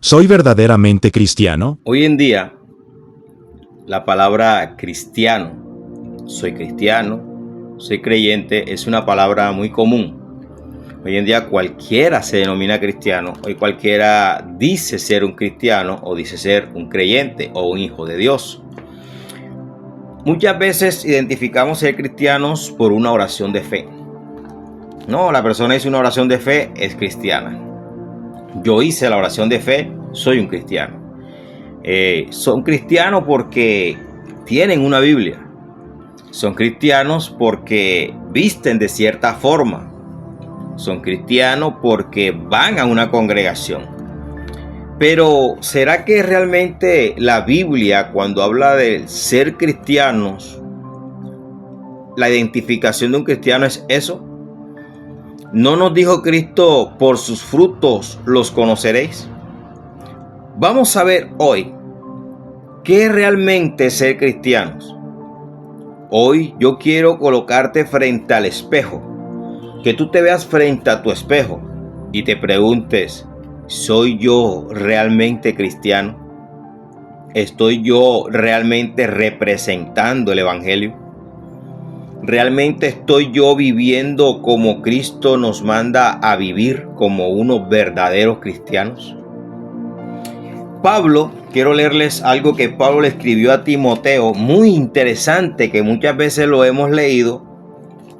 ¿Soy verdaderamente cristiano? Hoy en día, la palabra cristiano, soy creyente, es una palabra muy común. Hoy en día cualquiera se denomina cristiano, hoy cualquiera dice ser un cristiano o dice ser un creyente o un hijo de Dios. Muchas veces identificamos ser cristianos por una oración de fe. No, la persona hizo una oración de fe, es cristiana. Yo hice la oración de fe, soy un cristiano. Son cristianos porque tienen una Biblia. Son cristianos porque visten de cierta forma. Son cristianos porque van a una congregación. Pero ¿será que realmente la Biblia, cuando habla de ser cristianos, la identificación de un cristiano es eso? ¿No nos dijo Cristo, por sus frutos los conoceréis? Vamos a ver hoy qué es realmente ser cristianos. Hoy yo quiero colocarte frente al espejo, que tú te veas frente a tu espejo y te preguntes, ¿soy yo realmente cristiano? ¿Estoy yo realmente representando el Evangelio? ¿Realmente estoy yo viviendo como Cristo nos manda a vivir como unos verdaderos cristianos? Pablo, quiero leerles algo que Pablo le escribió a Timoteo, muy interesante, que muchas veces lo hemos leído,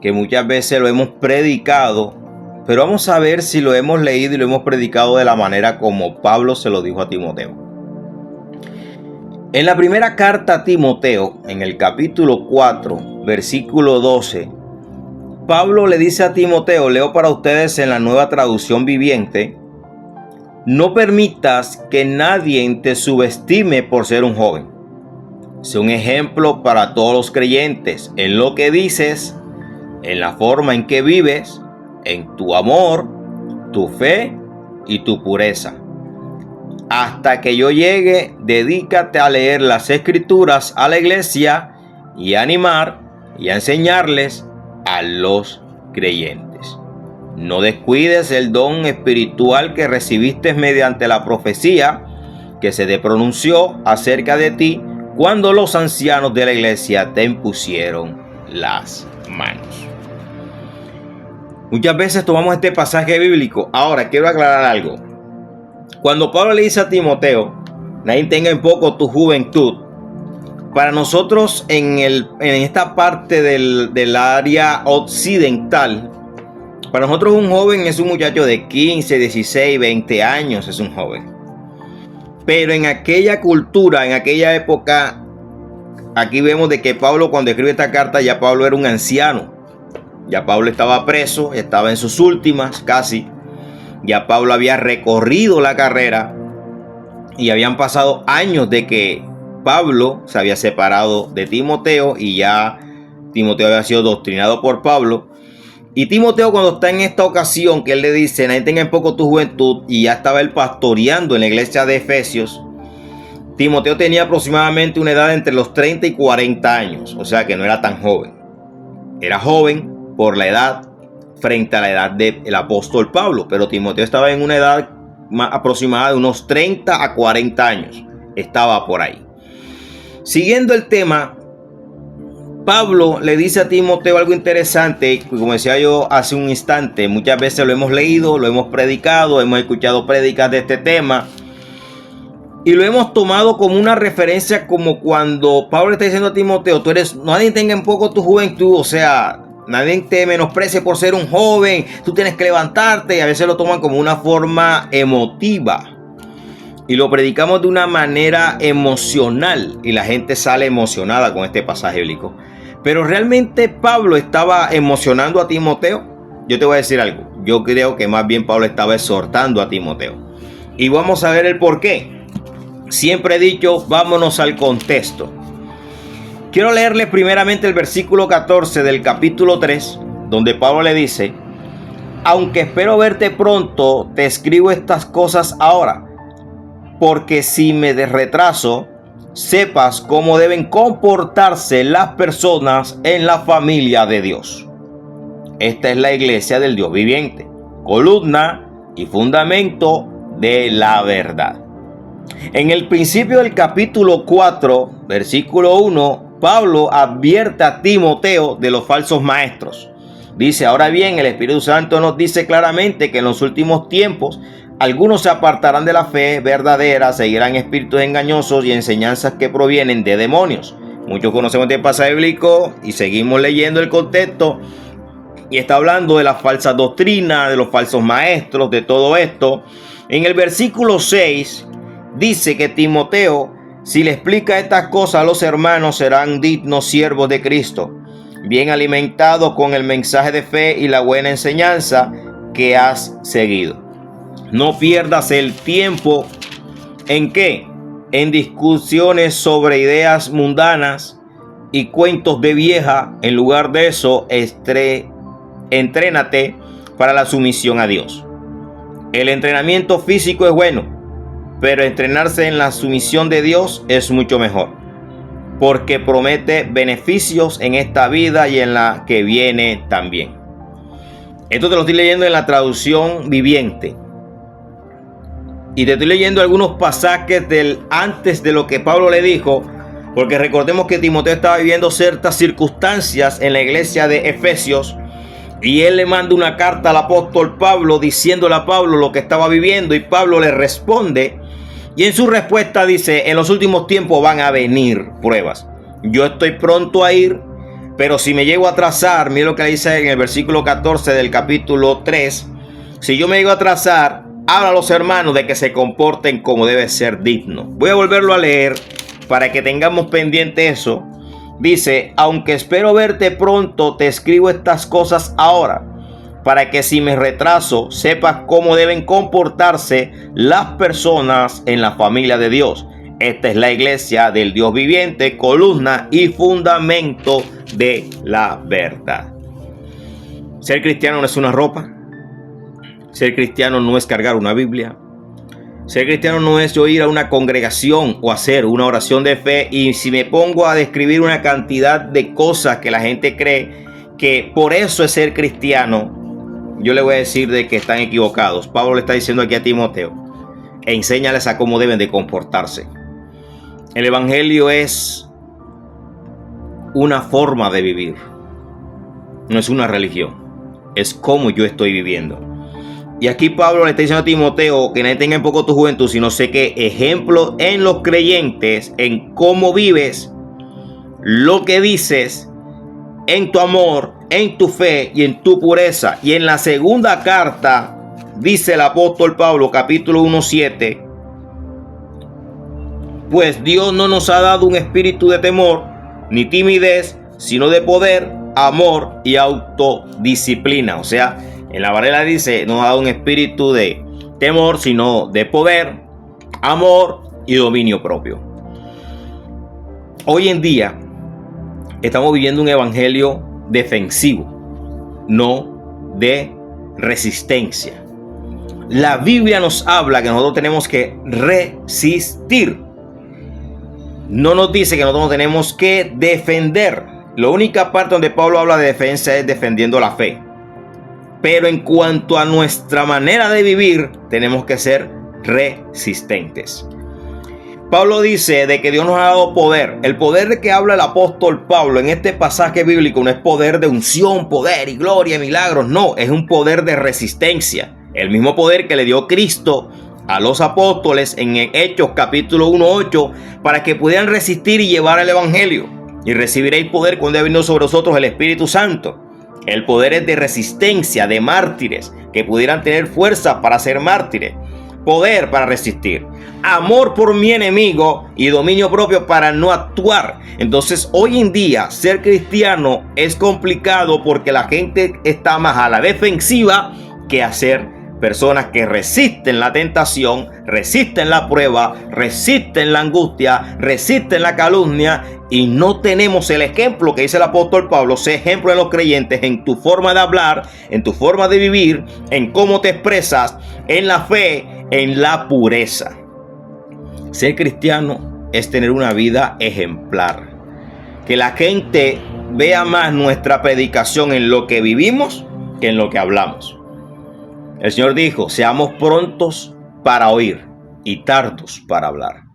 que muchas veces lo hemos predicado, pero vamos a ver si lo hemos leído y lo hemos predicado de la manera como Pablo se lo dijo a Timoteo. En la primera carta a Timoteo, en el capítulo 4, versículo 12, Pablo le dice a Timoteo, leo para ustedes en la Nueva Traducción Viviente: no permitas que nadie te subestime por ser un joven. Sé un ejemplo para todos los creyentes en lo que dices, en la forma en que vives, en tu amor, tu fe y tu pureza. Hasta que yo llegue, dedícate a leer las Escrituras a la iglesia y a animar y a enseñarles a los creyentes. No descuides el don espiritual que recibiste mediante la profecía que se te pronunció acerca de ti cuando los ancianos de la iglesia te impusieron las manos. Muchas veces tomamos este pasaje bíblico. Ahora quiero aclarar algo. Cuando Pablo le dice a Timoteo, nadie tenga en poco tu juventud, para nosotros en esta parte del área occidental, para nosotros un joven es un muchacho de 15, 16, 20 años, es un joven. Pero en aquella cultura, en aquella época, aquí vemos de que Pablo, cuando escribe esta carta, ya Pablo era un anciano. Ya Pablo estaba preso, estaba en sus últimas casi. Ya Pablo había recorrido la carrera y habían pasado años de que Pablo se había separado de Timoteo y ya Timoteo había sido doctrinado por Pablo. Y Timoteo, cuando está en esta ocasión que él le dice, nadie tenga en poco tu juventud, y ya estaba él pastoreando en la iglesia de Efesios, Timoteo tenía aproximadamente una edad entre los 30 y 40 años, o sea que no era tan joven. Era joven por la edad frente a la edad del apóstol Pablo, pero Timoteo estaba en una edad más aproximada de unos 30 a 40 años, estaba por ahí. Siguiendo el tema, Pablo le dice a Timoteo algo interesante, como decía yo hace un instante, muchas veces lo hemos leído, lo hemos predicado, hemos escuchado prédicas de este tema y lo hemos tomado como una referencia, como cuando Pablo le está diciendo a Timoteo, nadie tenga en poco tu juventud, o sea, nadie te menosprecie por ser un joven, tú tienes que levantarte, y a veces lo toman como una forma emotiva y lo predicamos de una manera emocional y la gente sale emocionada con este pasaje bíblico. Pero realmente Pablo estaba emocionando a Timoteo. Yo te voy a decir algo, yo creo que más bien Pablo estaba exhortando a Timoteo y vamos a ver el por qué. Siempre he dicho, vámonos al contexto. Quiero leerles primeramente el versículo 14 del capítulo 3, donde Pablo le dice: aunque espero verte pronto, te escribo estas cosas ahora, porque si me retraso, sepas cómo deben comportarse las personas en la familia de Dios. Esta es la iglesia del Dios viviente, columna y fundamento de la verdad. En el principio del capítulo 4, versículo 1, Pablo advierte a Timoteo de los falsos maestros. Dice: ahora bien, el Espíritu Santo nos dice claramente que en los últimos tiempos algunos se apartarán de la fe verdadera, seguirán espíritus engañosos y enseñanzas que provienen de demonios. Muchos conocemos este pasaje bíblico y seguimos leyendo el contexto, y está hablando de las falsas doctrinas, de los falsos maestros, de todo esto. En el versículo 6 dice que Timoteo, si le explica estas cosas a los hermanos, serán dignos siervos de Cristo, bien alimentados con el mensaje de fe y la buena enseñanza que has seguido. No pierdas el tiempo ¿en qué? En discusiones sobre ideas mundanas y cuentos de vieja. En lugar de eso, entrénate para la sumisión a Dios. El entrenamiento físico es bueno, pero entrenarse en la sumisión de Dios es mucho mejor, porque promete beneficios en esta vida y en la que viene también. Esto te lo estoy leyendo en la traducción viviente. Y te estoy leyendo algunos pasajes antes de lo que Pablo le dijo, porque recordemos que Timoteo estaba viviendo ciertas circunstancias en la iglesia de Efesios, y él le manda una carta al apóstol Pablo diciéndole a Pablo lo que estaba viviendo, y Pablo le responde, y en su respuesta dice: en los últimos tiempos van a venir pruebas. Yo estoy pronto a ir, pero si me llego a atrasar, mira lo que dice en el versículo 14 del capítulo 3, si yo me llego a atrasar, habla a los hermanos de que se comporten como debe ser digno. Voy a volverlo a leer para que tengamos pendiente eso. Dice: aunque espero verte pronto, te escribo estas cosas ahora, para que si me retraso, sepas cómo deben comportarse las personas en la familia de Dios. Esta es la iglesia del Dios viviente, columna y fundamento de la verdad. Ser cristiano no es una ropa. Ser cristiano no es cargar una Biblia. Ser cristiano no es yo ir a una congregación o hacer una oración de fe, y si me pongo a describir una cantidad de cosas que la gente cree que por eso es ser cristiano, yo le voy a decir de que están equivocados. Pablo le está diciendo aquí a Timoteo: enséñales a cómo deben de comportarse. El evangelio es una forma de vivir, no es una religión, es cómo yo estoy viviendo. Y aquí Pablo le está diciendo a Timoteo que no tenga en poco tu juventud, sino sé que ejemplo en los creyentes, en cómo vives, lo que dices, en tu amor, en tu fe y en tu pureza. Y en la segunda carta dice el apóstol Pablo, capítulo 1:7, pues Dios no nos ha dado un espíritu de temor ni timidez, sino de poder, amor y autodisciplina. O sea, en la Valera dice: no ha dado un espíritu de temor, sino de poder, amor y dominio propio. Hoy en día estamos viviendo un evangelio defensivo, no de resistencia. La Biblia nos habla que nosotros tenemos que resistir. No nos dice que nosotros tenemos que defender. La única parte donde Pablo habla de defensa es defendiendo la fe. Pero en cuanto a nuestra manera de vivir, tenemos que ser resistentes. Pablo dice de que Dios nos ha dado poder. El poder de que habla el apóstol Pablo en este pasaje bíblico no es poder de unción, poder y gloria, milagros. No, es un poder de resistencia. El mismo poder que le dio Cristo a los apóstoles en Hechos capítulo 1:8 para que pudieran resistir y llevar el evangelio. Y recibiréis poder cuando haya venido sobre vosotros el Espíritu Santo. El poder es de resistencia, de mártires, que pudieran tener fuerza para ser mártires. Poder para resistir. Amor por mi enemigo y dominio propio para no actuar. Entonces, hoy en día, ser cristiano es complicado porque la gente está más a la defensiva que a ser personas que resisten la tentación, resisten la prueba, resisten la angustia, resisten la calumnia, y no tenemos el ejemplo que dice el apóstol Pablo. Sé ejemplo en los creyentes, en tu forma de hablar, en tu forma de vivir, en cómo te expresas, en la fe, en la pureza. Ser cristiano es tener una vida ejemplar. Que la gente vea más nuestra predicación en lo que vivimos que en lo que hablamos. El Señor dijo: seamos prontos para oír y tardos para hablar.